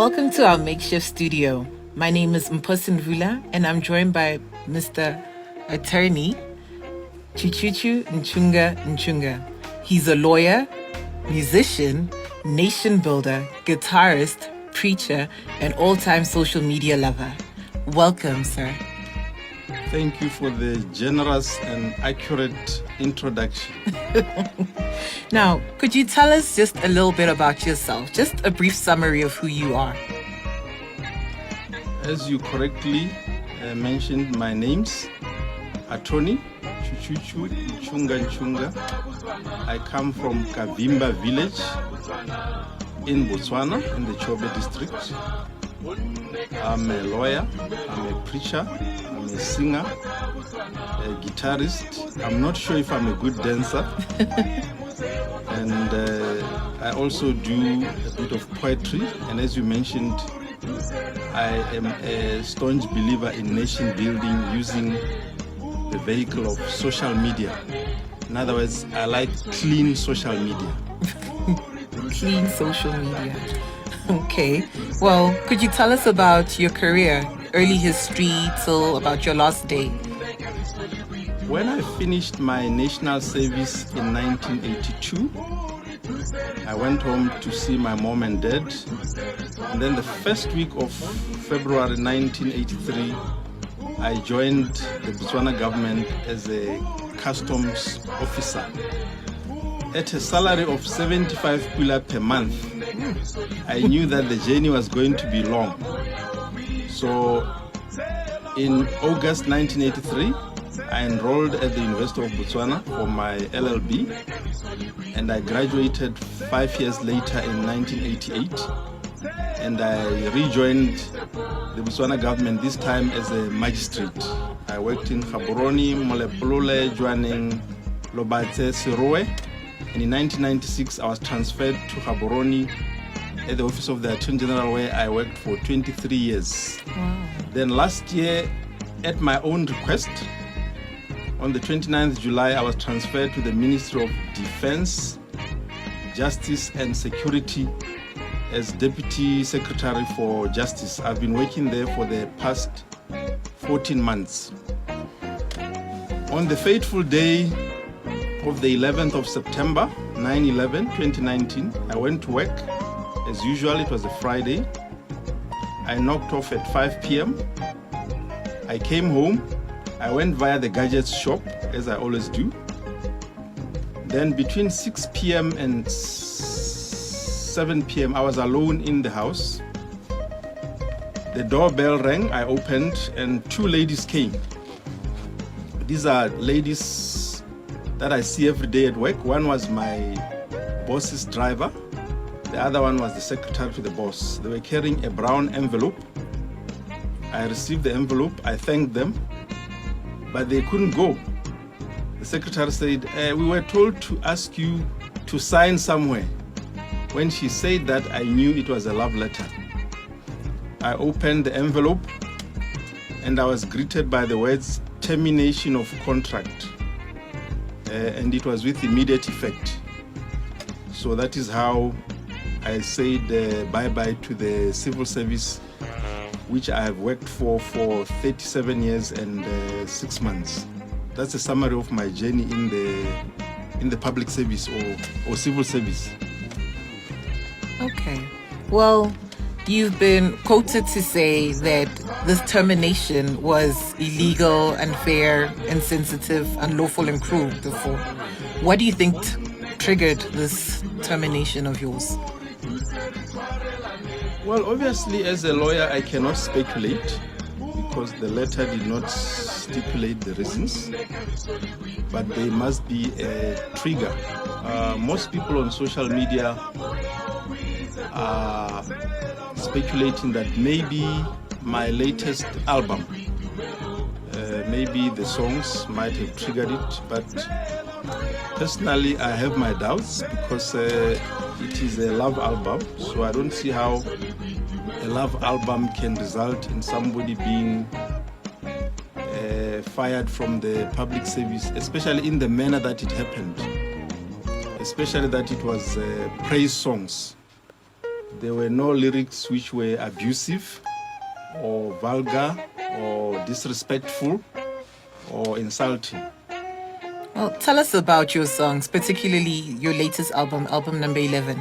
Welcome to our makeshift studio. My name is Mphosi Ndvula, and I'm joined by Mr. Attorney Chichuchu Nchunga. He's a lawyer, musician, nation builder, guitarist, preacher, and all-time social media lover. Welcome, sir. Thank you for the generous and accurate introduction. Now, could you tell us just a little bit about yourself? Just a brief summary of who you are. As you correctly mentioned, my name's Attorney Chichuchu Nchunga. I come from Kavimba village in Botswana, in the Chobe district. I'm a lawyer, I'm a preacher, I'm a singer, a guitarist. I'm not sure if I'm a good dancer. And I also do a bit of poetry. And as you mentioned, I am a staunch believer in nation building using the vehicle of social media. In other words, I like clean social media. Clean social media. Okay. Well, could you tell us about your career, early history till about your last day? When I finished my national service in 1982, I went home to see my mom and dad. And then the first week of February 1983, I joined the Botswana government as a customs officer. At a salary of 75 pula per month, I knew that the journey was going to be long. So in August 1983, I enrolled at the University of Botswana for my LLB, and I graduated 5 years later in 1988, and I rejoined the Botswana government, this time as a magistrate. I worked in Gaborone, Molepolole, Jwaneng, Lobatse, Sirowe, and in 1996 I was transferred to Gaborone at the office of the Attorney General, where I worked for 23 years. Wow. Then last year, at my own request, on the 29th July, I was transferred to the Ministry of Defense, Justice and Security as Deputy Secretary for Justice. I've been working there for the past 14 months. On the fateful day of the 11th of September, 9/11/2019, I went to work. As usual, it was a Friday. I knocked off at 5 p.m. I came home. I went via the gadgets shop, as I always do. Then between 6 p.m. and 7 p.m., I was alone in the house. The doorbell rang, I opened, and two ladies came. These are ladies that I see every day at work. One was my boss's driver. The other one was the secretary to the boss. They were carrying a brown envelope. I received the envelope. I thanked them, but they couldn't go. The secretary said, we were told to ask you to sign somewhere. When she said that, I knew it was a love letter. I opened the envelope and I was greeted by the words, termination of contract. And it was with immediate effect. So that is how I said bye-bye to the civil service, which I have worked for 37 years and 6 months. That's a summary of my journey in the public service or civil service. Okay. Well, you've been quoted to say that this termination was illegal, unfair, insensitive, unlawful, and cruel before. What do you think triggered this termination of yours? Well, obviously, as a lawyer, I cannot speculate because the letter did not stipulate the reasons, but there must be a trigger. Most people on social media are speculating that maybe my latest album, maybe the songs might have triggered it, but personally I have my doubts because it is a love album, so I don't see how a love album can result in somebody being fired from the public service, especially in the manner that it happened, especially that it was praise songs. There were no lyrics which were abusive or vulgar or disrespectful or insulting. Well, tell us about your songs, particularly your latest album, album number 11.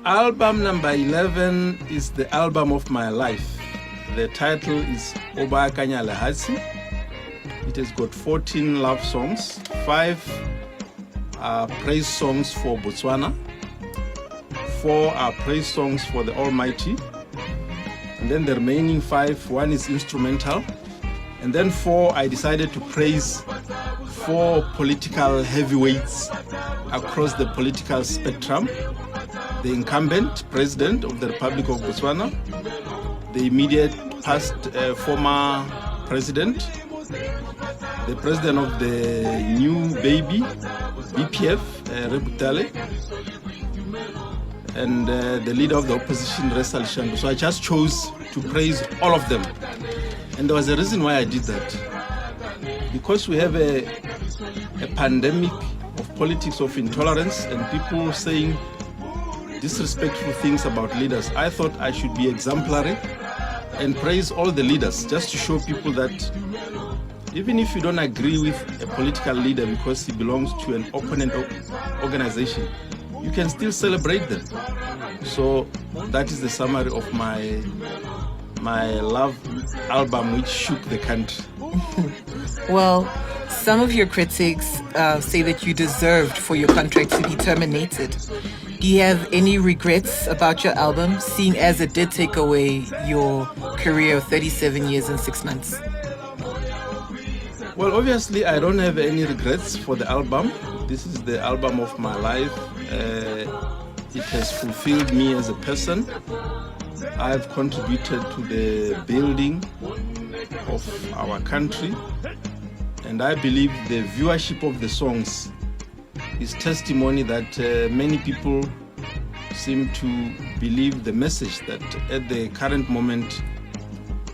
Album number 11 is the album of my life. The title is Oba Kanya Lehatsi. It has got 14 love songs, 5 are praise songs for Botswana, 4 are praise songs for the Almighty, and then the remaining 5, 1 is instrumental, and then 4 I decided to praise 4 political heavyweights across the political spectrum: the incumbent president of the Republic of Botswana, the immediate past former president, the president of the new baby, BPF, Rebutale, and the leader of the opposition, Ressa Lishando. So I just chose to praise all of them. And there was a reason why I did that. Because we have a pandemic of politics of intolerance and people saying disrespectful things about leaders, I thought I should be exemplary and praise all the leaders, just to show people that even if you don't agree with a political leader because he belongs to an opponent organization, you can still celebrate them. So that is the summary of my love album, which shook the country. Well, some of your critics say that you deserved for your contract to be terminated. Do you have any regrets about your album, seeing as it did take away your career of 37 years and 6 months? Well, obviously, I don't have any regrets for the album. This is the album of my life. It has fulfilled me as a person. I've contributed to the building of our country. And I believe the viewership of the songs is testimony that many people seem to believe the message that at the current moment,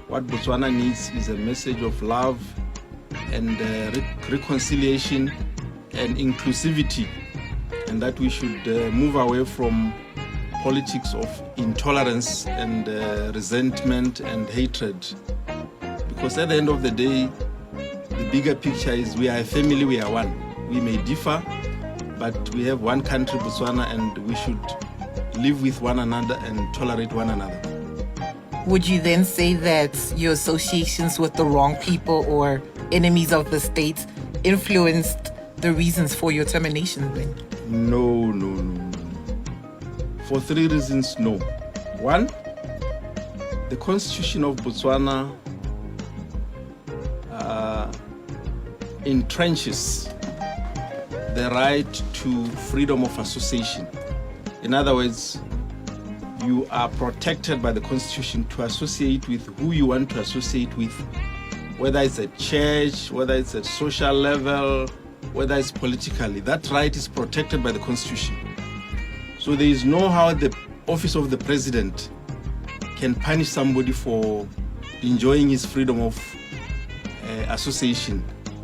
what Botswana needs is a message of love and reconciliation and inclusivity, and that we should move away from politics of intolerance and resentment and hatred. Because at the end of the day, the bigger picture is we are a family, we are one. We may differ, but we have one country, Botswana, and we should live with one another and tolerate one another. Would you then say that your associations with the wrong people or enemies of the state influenced the reasons for your termination then? No. For 3 reasons, no. 1, the Constitution of Botswana entrenches the right to freedom of association. In other words, you are protected by the Constitution to associate with who you want to associate with, whether it's at church, whether it's at social level, whether it's politically. That right is protected by the Constitution. So there is no how the office of the president can punish somebody for enjoying his freedom of association.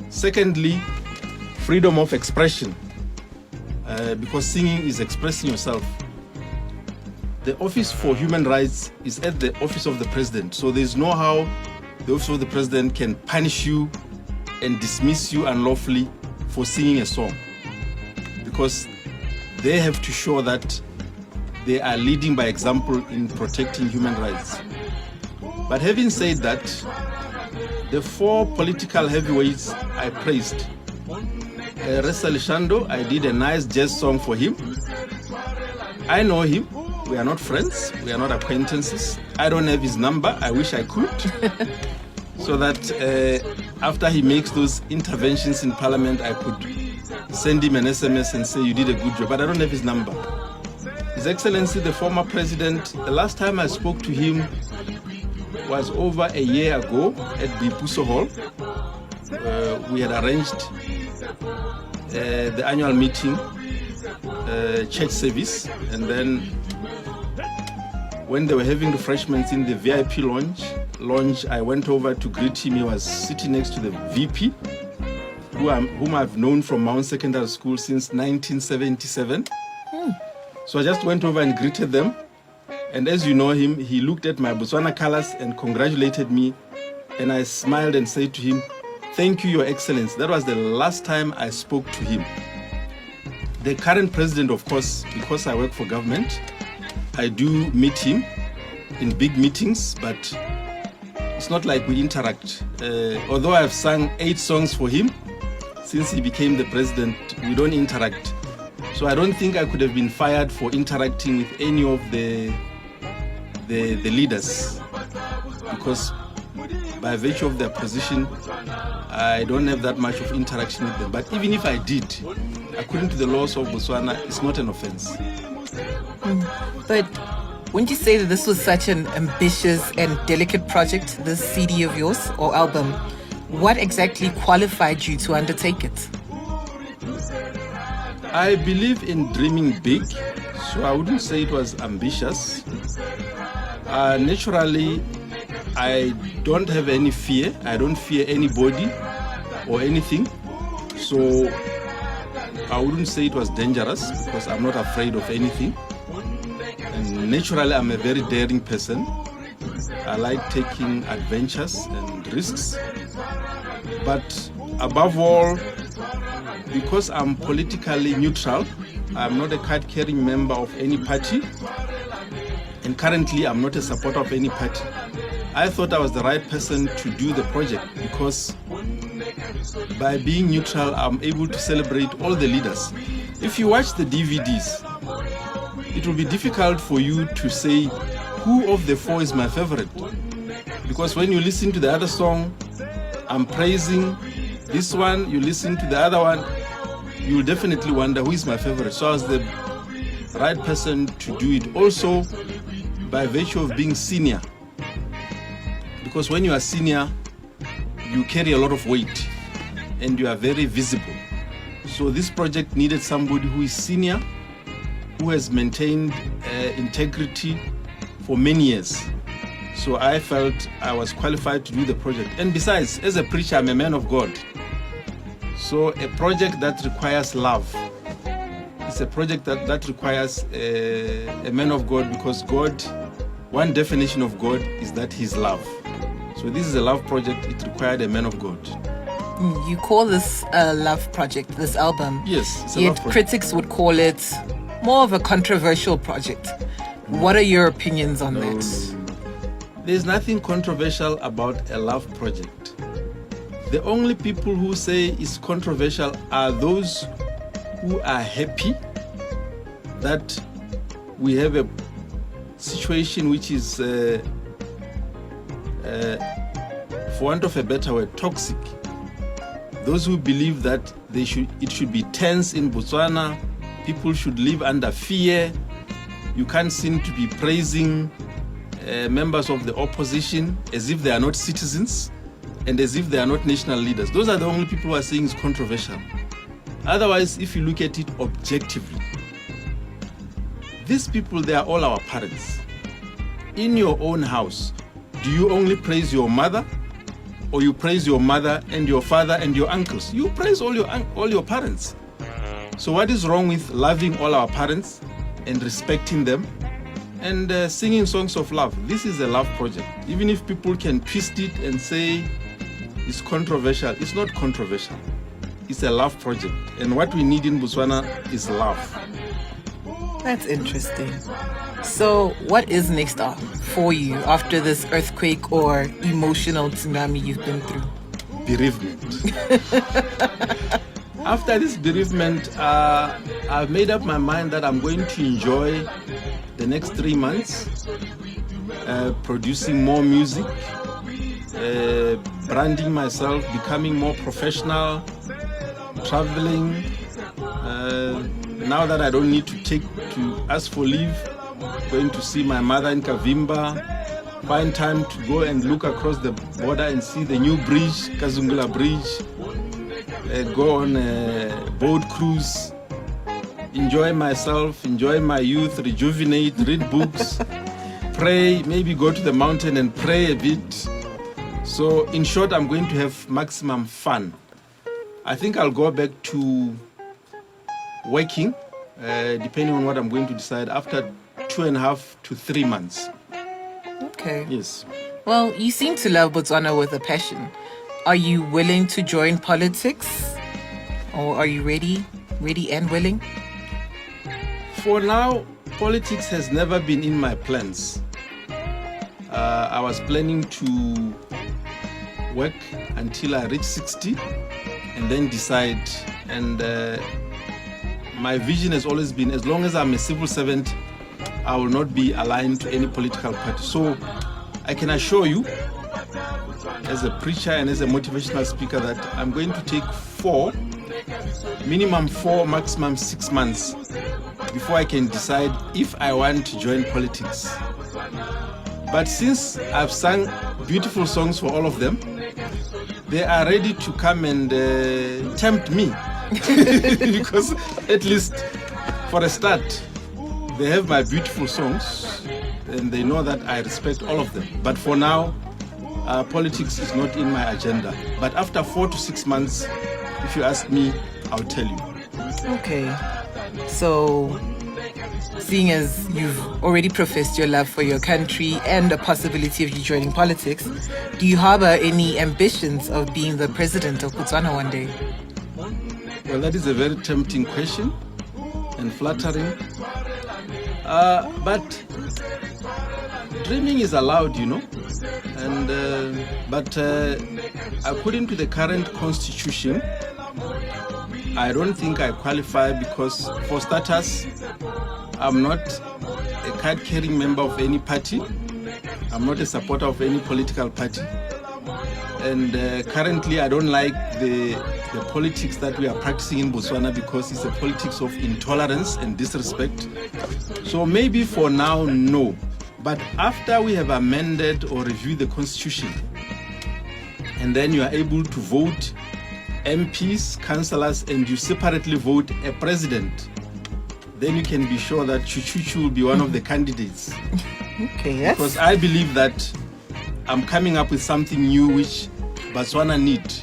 Secondly, freedom of expression, because singing is expressing yourself. The Office for Human Rights is at the office of the president, so there's no how the office of the president can punish you and dismiss you unlawfully for singing a song, because they have to show that they are leading by example in protecting human rights. But having said that, the 4 political heavyweights I praised, Ressa Lishando, I did a nice jazz song for him. I know him. We are not friends. We are not acquaintances. I don't have his number. I wish I could. So that after he makes those interventions in Parliament, I could send him an SMS and say, you did a good job. But I don't have his number. His Excellency, the former president, the last time I spoke to him was over a year ago at Bipuso Hall. We had arranged the annual meeting, church service, and then when they were having refreshments in the VIP lounge, I went over to greet him. He was sitting next to the VP, whom I've known from Mount Secondary School since 1977. So I just went over and greeted them. And as you know him, he looked at my Botswana colors and congratulated me. And I smiled and said to him, "Thank you, Your Excellency." That was the last time I spoke to him. The current president, of course, because I work for government, I do meet him in big meetings, but it's not like we interact. Although I've sung 8 songs for him since he became the president, we don't interact. So I don't think I could have been fired for interacting with any of the leaders, because by virtue of their position, I don't have that much of interaction with them. But even if I did, according to the laws of Botswana, it's not an offense. But wouldn't you say that this was such an ambitious and delicate project, this CD of yours or album? What exactly qualified you to undertake it? I believe in dreaming big, so I wouldn't say it was ambitious. Naturally, I don't have any fear. I don't fear anybody or anything. So I wouldn't say it was dangerous, because I'm not afraid of anything. And naturally, I'm a very daring person. I like taking adventures and risks. But above all, because I'm politically neutral, I'm not a card-carrying member of any party, and currently I'm not a supporter of any party. I thought I was the right person to do the project, because by being neutral, I'm able to celebrate all the leaders. If you watch the DVDs, it will be difficult for you to say who of the 4 is my favorite, because when you listen to the other song, I'm praising this one, you listen to the other one, you'll definitely wonder who is my favorite. So I was the right person to do it, also by virtue of being senior, because when you are senior, you carry a lot of weight and you are very visible. So this project needed somebody who is senior, who has maintained integrity for many years. So I felt I was qualified to do the project. And besides, as a preacher, I'm a man of God. So a project that requires love, it's a project that requires a man of God, because God, one definition of God is that He's love. So this is a love project. It required a man of God. You call this a love project, this album. Yes, it's a Yet love project. critics would call it more of a controversial project. What are your opinions on that? There's nothing controversial about a love project. The only people who say it's controversial are those who are happy that we have a situation which is, for want of a better word, toxic. Those who believe that it should be tense in Botswana, people should live under fear. You can't seem to be praising members of the opposition as if they are not citizens and as if they are not national leaders. Those are the only people who are saying it's controversial. Otherwise, if you look at it objectively, these people, they are all our parents. In your own house, do you only praise your mother, or you praise your mother and your father and your uncles? You praise all your parents. So what is wrong with loving all our parents and respecting them and singing songs of love? This is a love project. Even if people can twist it and say it's controversial, it's not controversial. It's a love project. And what we need in Botswana is love. That's interesting. So what is next up for you after this earthquake or emotional tsunami you've been through? Bereavement. After this bereavement, I've made up my mind that I'm going to enjoy the next 3 months producing more music, branding myself, becoming more professional, traveling. Now that I don't need to ask for leave, going to see my mother in Kavimba, find time to go and look across the border and see the new bridge, Kazungula Bridge, go on a boat cruise, enjoy myself, enjoy my youth, rejuvenate, read books, pray, maybe go to the mountain and pray a bit. So in short, I'm going to have maximum fun. I think I'll go back to working, depending on what I'm going to decide. After 2.5 to 3 months. Okay. Yes. Well, you seem to love Botswana with a passion. Are you willing to join politics? Or are you ready and willing? For now, politics has never been in my plans. I was planning to work until I reach 60 and then decide. And my vision has always been, as long as I'm a civil servant, I will not be aligned to any political party. So I can assure you, as a preacher and as a motivational speaker, that I'm going to take minimum 4, maximum 6 months before I can decide if I want to join politics. But since I've sung beautiful songs for all of them, they are ready to come and tempt me. Because at least for a start, they have my beautiful songs and they know that I respect all of them. But for now, politics is not in my agenda. But after 4 to 6 months, if you ask me, I'll tell you. Okay. So, seeing as you've already professed your love for your country and the possibility of you joining politics, do you harbor any ambitions of being the president of Botswana one day? Well, that is a very tempting question and flattering. But dreaming is allowed, you know. And but according to the current constitution, I don't think I qualify because, for starters, I'm not a card-carrying member of any party. I'm not a supporter of any political party. And currently, I don't like the politics that we are practicing in Botswana because it's a politics of intolerance and disrespect. So maybe for now, no. But after we have amended or reviewed the constitution, and then you are able to vote MPs, councillors, and you separately vote a president, then you can be sure that Chuchuchu will be one of the candidates. Okay, yes. Because I believe that I'm coming up with something new which Botswana need,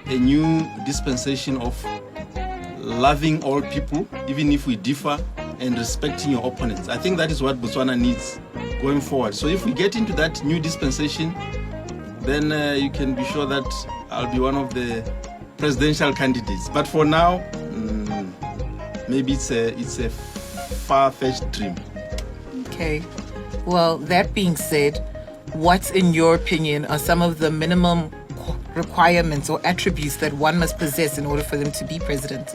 a new dispensation of loving all people, even if we differ, and respecting your opponents. I think that is what Botswana needs going forward. So if we get into that new dispensation, then you can be sure that I'll be one of the presidential candidates. But for now, maybe it's a far-fetched dream. Okay. Well, that being said, what, in your opinion, are some of the minimum requirements or attributes that one must possess in order for them to be president?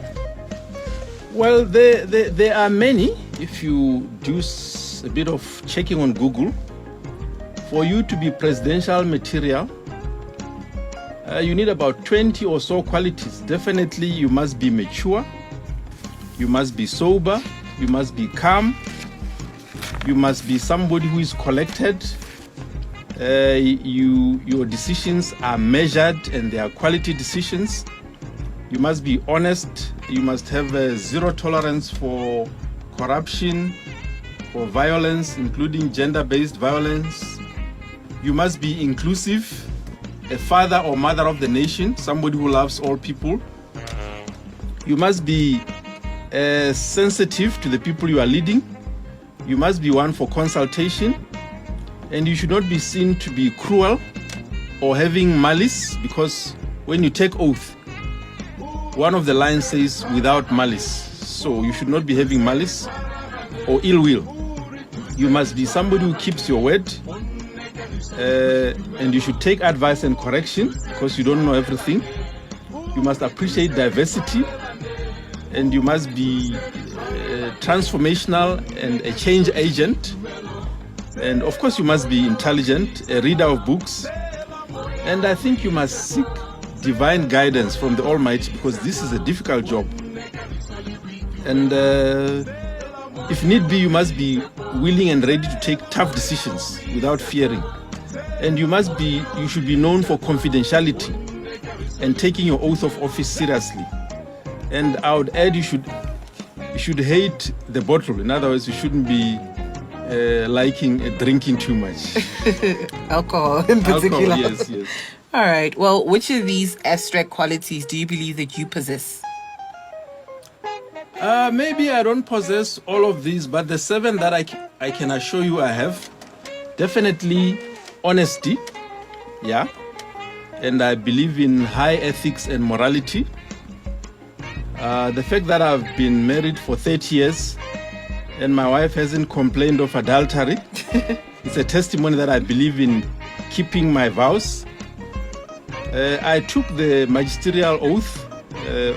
Well, there are many. If you do a bit of checking on Google, for you to be presidential material, you need about 20 or so qualities. Definitely, you must be mature, you must be sober, you must be calm, you must be somebody who is collected, your decisions are measured and they are quality decisions. You must be honest, you must have zero tolerance for corruption, for violence, including gender-based violence. You must be inclusive, a father or mother of the nation, somebody who loves all people. You must be sensitive to the people you are leading. You must be one for consultation. And you should not be seen to be cruel or having malice, because when you take oath, one of the lines says without malice. So you should not be having malice or ill will. You must be somebody who keeps your word. And you should take advice and correction because you don't know everything. You must appreciate diversity, and you must be transformational and a change agent. And of course, you must be intelligent, a reader of books. And I think you must seek divine guidance from the Almighty, because this is a difficult job. And if need be, you must be willing and ready to take tough decisions without fearing. And you should be known for confidentiality and taking your oath of office seriously. And I would add, you should hate the bottle. In other words, you shouldn't be liking drinking too much. Alcohol in particular. Alcohol, yes. All right. Well, which of these abstract qualities do you believe that you possess? Maybe I don't possess all of these, but the 7 that I can assure you I have, definitely honesty, yeah, and I believe in high ethics and morality. The fact that I've been married for 30 years and my wife hasn't complained of adultery, it's a testimony that I believe in keeping my vows. I took the magisterial oath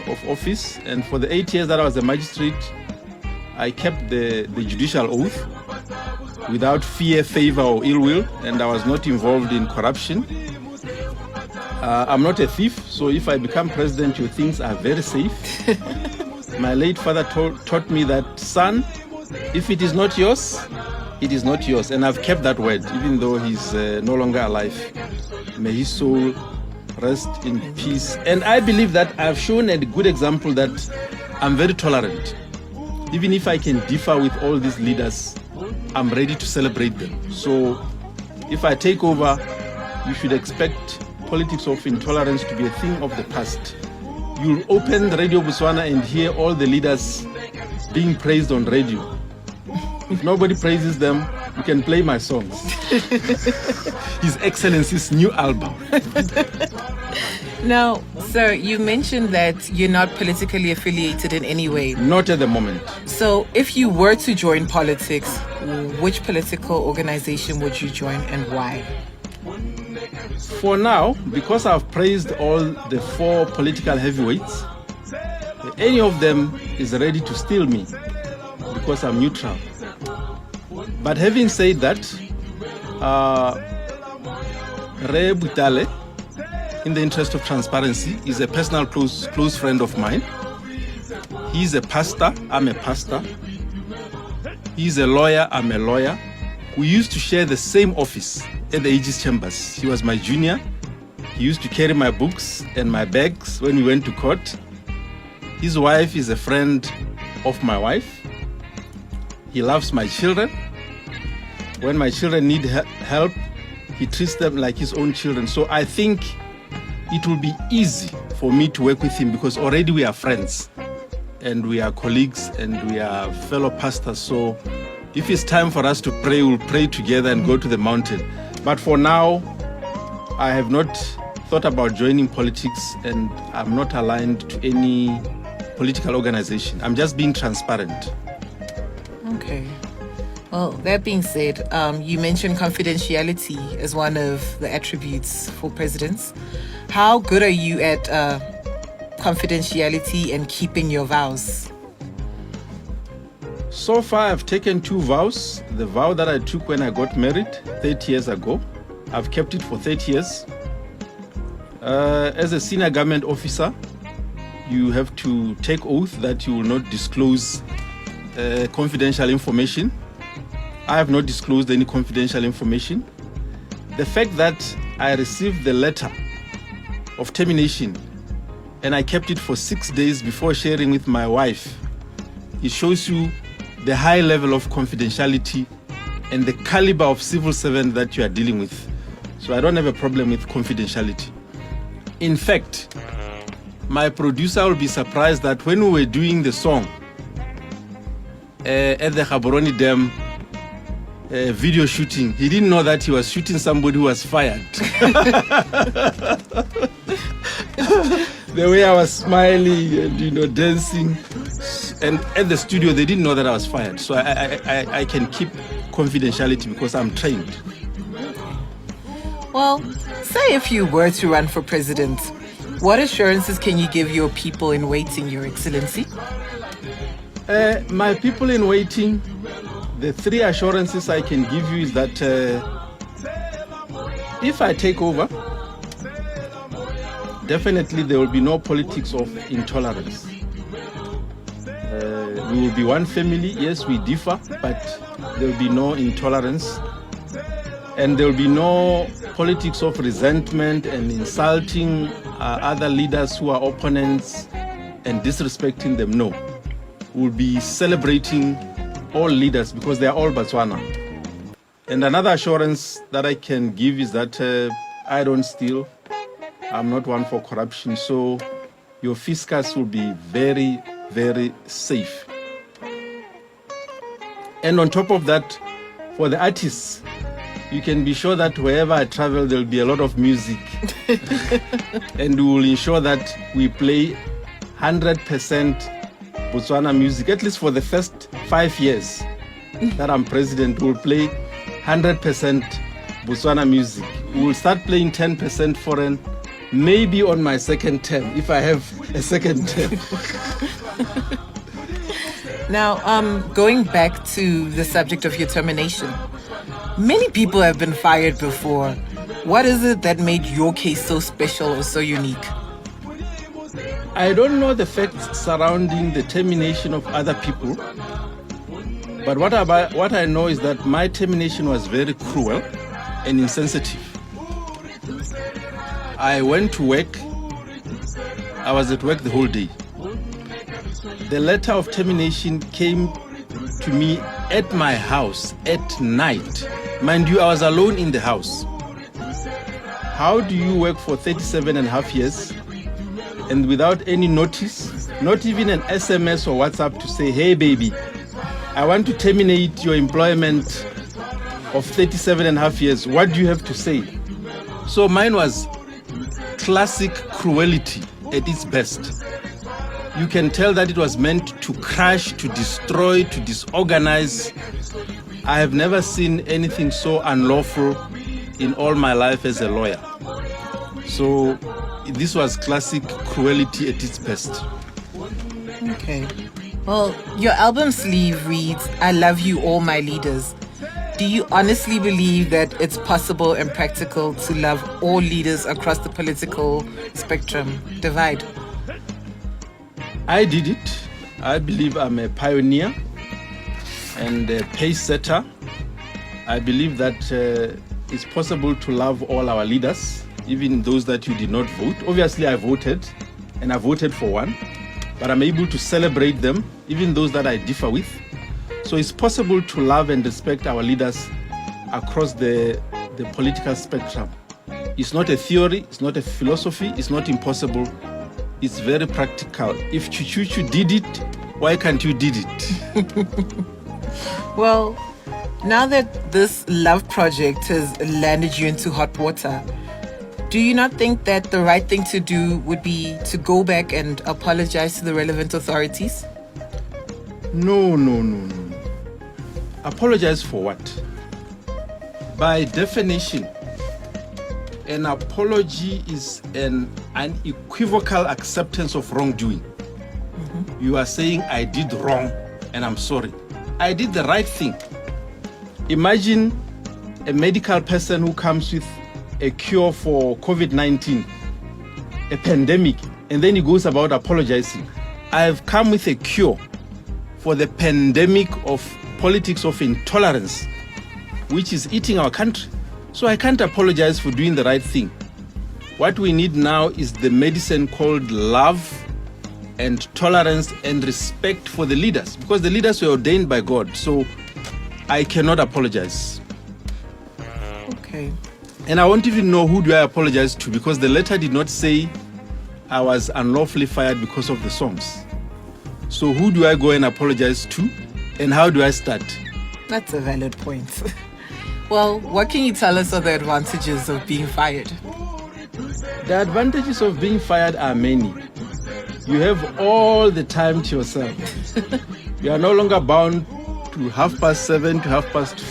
of office, and for the 8 years that I was a magistrate, I kept the judicial oath without fear, favor, or ill will, and I was not involved in corruption. I'm not a thief, so if I become president, your things are very safe. My late father taught me that, son, if it is not yours, it is not yours. And I've kept that word, even though he's no longer alive. May his soul rest in peace. And I believe that I've shown a good example that I'm very tolerant. Even if I can differ with all these leaders, I'm ready to celebrate them. So if I take over, you should expect politics of intolerance to be a thing of the past. You'll open Radio Botswana and hear all the leaders being praised on radio. If nobody praises them, you can play my songs. His Excellency's new album. Now, sir, you mentioned that you're not politically affiliated in any way. Not at the moment. So if you were to join politics, which political organization would you join and why? For now, because I've praised all the 4 political heavyweights, any of them is ready to steal me because I'm neutral. But having said that, Re Butale, in the interest of transparency, is a personal close friend of mine. He's a pastor, I'm a pastor. He's a lawyer, I'm a lawyer. We used to share the same office at the Aegis Chambers. He was my junior. He used to carry my books and my bags when we went to court. His wife is a friend of my wife. He loves my children. When my children need help, he treats them like his own children. So I think it will be easy for me to work with him because already we are friends and we are colleagues and we are fellow pastors. So if it's time for us to pray, we'll pray together and go to the mountain. But for now, I have not thought about joining politics and I'm not aligned to any political organization. I'm just being transparent. Okay. Well, that being said, you mentioned confidentiality as one of the attributes for presidents. How good are you at confidentiality and keeping your vows? So far, I've taken 2 vows. The vow that I took when I got married 30 years ago, I've kept it for 30 years. As a senior government officer, you have to take oath that you will not disclose confidential information. I have not disclosed any confidential information. The fact that I received the letter of termination and I kept it for 6 days before sharing with my wife, it shows you the high level of confidentiality and the caliber of civil servant that you are dealing with. So I don't have a problem with confidentiality. In fact, my producer will be surprised that when we were doing the song at the Gaborone Dam video shooting, he didn't know that he was shooting somebody who was fired. The way I was smiling and dancing, and at the studio they didn't know that I was fired. So I can keep confidentiality because I'm trained. Well, say if you were to run for president, what assurances can you give your people in waiting, Your Excellency? My people in waiting, the 3 assurances I can give you is that if I take over, definitely there will be no politics of intolerance. We will be one family. Yes, we differ, but there will be no intolerance. And there will be no politics of resentment and insulting other leaders who are opponents and disrespecting them. No. We'll be celebrating all leaders because they are all Botswana. And another assurance that I can give is that I don't steal. I'm not one for corruption. So your fiscus will be very very safe. And on top of that, for the artists, you can be sure that wherever I travel, there'll be a lot of music. And we will ensure that we play 100% Botswana music, at least for the first 5 years that I'm president. We'll play 100% Botswana music. We will start playing 10% foreign, maybe on my second term, if I have a second term. Now, going back to the subject of your termination, many people have been fired before. What is it that made your case so special or so unique? I don't know the facts surrounding the termination of other people, but what I know is that my termination was very cruel and insensitive. I went to work. I was at work the whole day. The letter of termination came to me at my house at night. Mind you, I was alone in the house. How do you work for 37 and a half years and without any notice, not even an SMS or WhatsApp to say, hey baby, I want to terminate your employment of 37 and a half years. What do you have to say? So mine was classic cruelty at its best. You can tell that it was meant to crash, to destroy, to disorganize. I have never seen anything so unlawful in all my life as a lawyer. So this was classic cruelty at its best. Okay. Well, your album sleeve reads, I love you all my leaders. Do you honestly believe that it's possible and practical to love all leaders across the political spectrum divide? I did it. I believe I'm a pioneer and a pace setter. I believe that it's possible to love all our leaders, even those that you did not vote. Obviously, I voted, and I voted for one, but I'm able to celebrate them, even those that I differ with. So it's possible to love and respect our leaders across the political spectrum. It's not a theory, it's not a philosophy, it's not impossible. It's very practical. If Chuchuchu did it, why can't you did it? Well, now that this love project has landed you into hot water, do you not think that the right thing to do would be to go back and apologize to the relevant authorities? No. Apologize for what? By definition, an apology is an unequivocal acceptance of wrongdoing. Mm-hmm. You are saying, I did wrong and I'm sorry. I did the right thing. Imagine a medical person who comes with a cure for COVID-19, a pandemic, and then he goes about apologizing. I have come with a cure for the pandemic of politics of intolerance, which is eating our country. So I can't apologize for doing the right thing. What we need now is the medicine called love and tolerance and respect for the leaders, because the leaders were ordained by God. So I cannot apologize. Okay. And I won't even know who do I apologize to, because the letter did not say I was unlawfully fired because of the songs. So who do I go and apologize to, and how do I start? That's a valid point. Well, what can you tell us are the advantages of being fired? The advantages of being fired are many. You have all the time to yourself. You are no longer bound to 7:30 to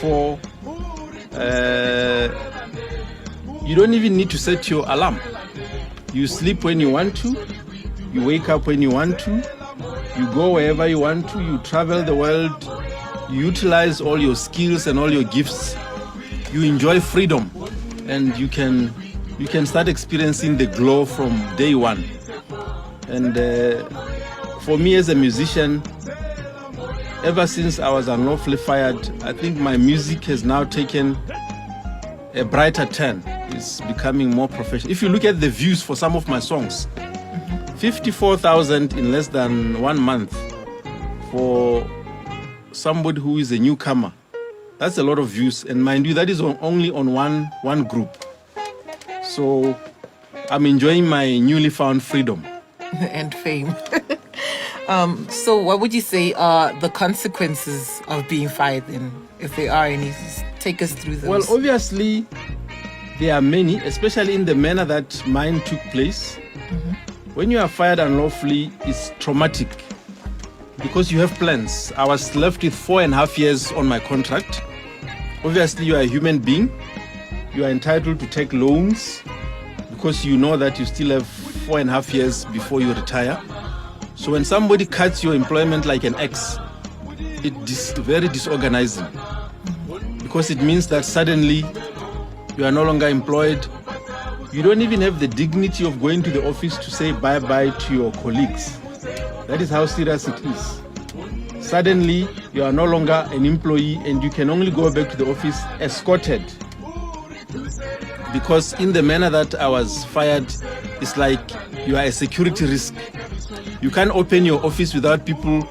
4:30. You don't even need to set your alarm. You sleep when you want to. You wake up when you want to. You go wherever you want to. You travel the world. You utilize all your skills and all your gifts. You enjoy freedom, and you can start experiencing the glow from day one. And for me as a musician, ever since I was unlawfully fired, I think my music has now taken a brighter turn. It's becoming more professional. If you look at the views for some of my songs, 54,000 in less than 1 month for somebody who is a newcomer. That's a lot of views. And mind you, that is only on one group. So I'm enjoying my newly found freedom. And fame. So what would you say are the consequences of being fired then, if there are any? Just take us through those. Well, obviously, there are many, especially in the manner that mine took place. When you are fired unlawfully, it's traumatic because you have plans. I was left with 4.5 years on my contract. Obviously, you are a human being. You are entitled to take loans because you know that you still have 4.5 years before you retire. So when somebody cuts your employment like an ex, it's very disorganizing because it means that suddenly you are no longer employed. You don't even have the dignity of going to the office to say bye-bye to your colleagues. That is how serious it is. Suddenly, you are no longer an employee and you can only go back to the office escorted. Because in the manner that I was fired, it's like you are a security risk. You can't open your office without people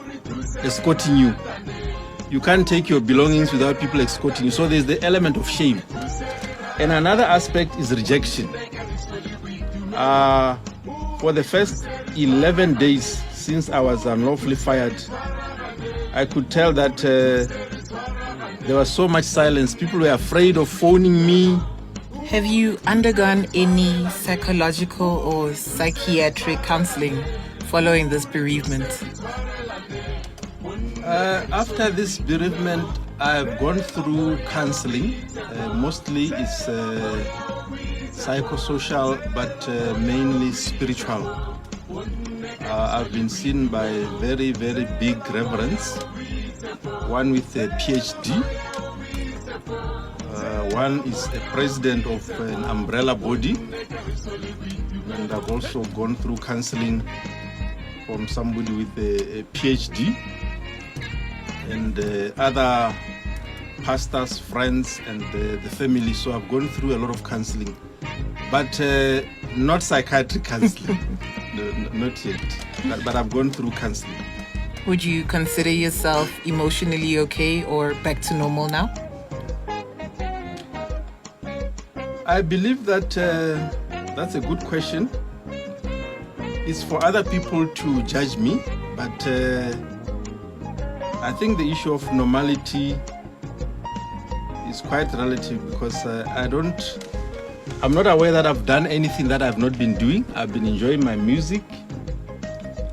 escorting you. You can't take your belongings without people escorting you. So there's the element of shame. And another aspect is rejection. For the first 11 days since I was unlawfully fired, I could tell that there was so much silence. People were afraid of phoning me. Have you undergone any psychological or psychiatric counseling following this bereavement? After this bereavement, I've gone through counseling. Mostly it's psychosocial, but mainly spiritual. I've been seen by very, very big reverends, one with a PhD. One is a president of an umbrella body. And I've also gone through counseling from somebody with a PhD. And other pastors, friends, and the family. So I've gone through a lot of counseling, but not psychiatric counseling, no, not yet. But I've gone through counseling. Would you consider yourself emotionally okay or back to normal now? I believe that that's a good question. It's for other people to judge me, but I think the issue of normality is quite relative because I'm not aware that I've done anything that I've not been doing. I've been enjoying my music.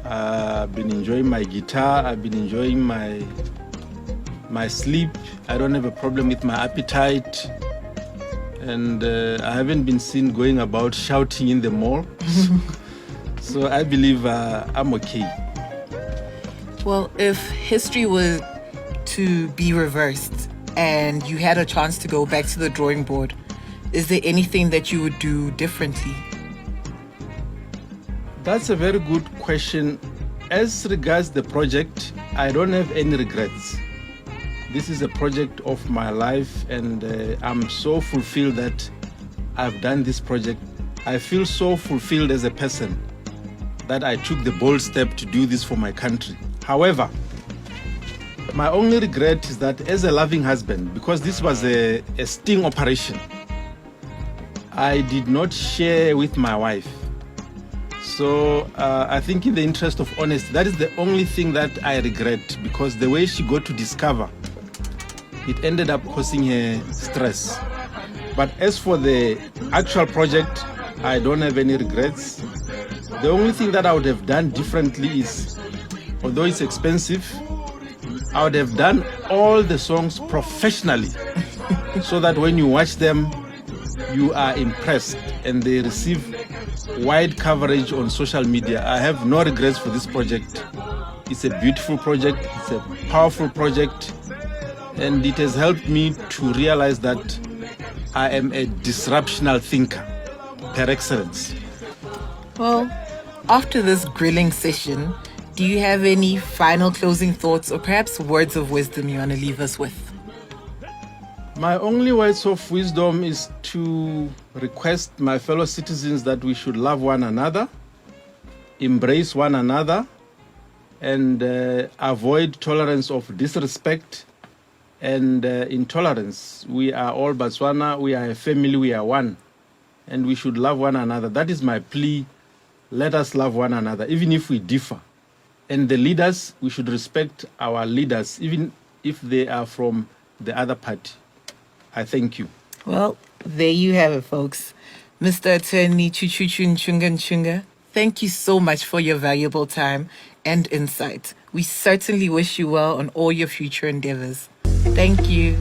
I've been enjoying my guitar. I've been enjoying my sleep. I don't have a problem with my appetite. And I haven't been seen going about shouting in the mall. So I believe I'm okay. Well, if history were to be reversed and you had a chance to go back to the drawing board, is there anything that you would do differently? That's a very good question. As regards the project, I don't have any regrets. This is a project of my life, and I'm so fulfilled that I've done this project. I feel so fulfilled as a person that I took the bold step to do this for my country. However, my only regret is that as a loving husband, because this was a sting operation, I did not share with my wife. So I think in the interest of honesty, that is the only thing that I regret, because the way she got to discover, it ended up causing her stress. But as for the actual project, I don't have any regrets. The only thing that I would have done differently is, although it's expensive, I would have done all the songs professionally so that when you watch them, you are impressed and they receive wide coverage on social media. I have no regrets for this project. It's a beautiful project, it's a powerful project, and it has helped me to realize that I am a disruptional thinker per excellence. Well, after this grilling session, do you have any final closing thoughts or perhaps words of wisdom you want to leave us with? My only words of wisdom is to request my fellow citizens that we should love one another, embrace one another, and avoid tolerance of disrespect and intolerance. We are all Botswana, we are a family, we are one, and we should love one another. That is my plea. Let us love one another, even if we differ. And the leaders, we should respect our leaders, even if they are from the other party. I thank you. Well, there you have it, folks. Mr. Attorney Chuchuchu Nchunga Nchunga, thank you so much for your valuable time and insight. We certainly wish you well on all your future endeavors. Thank you.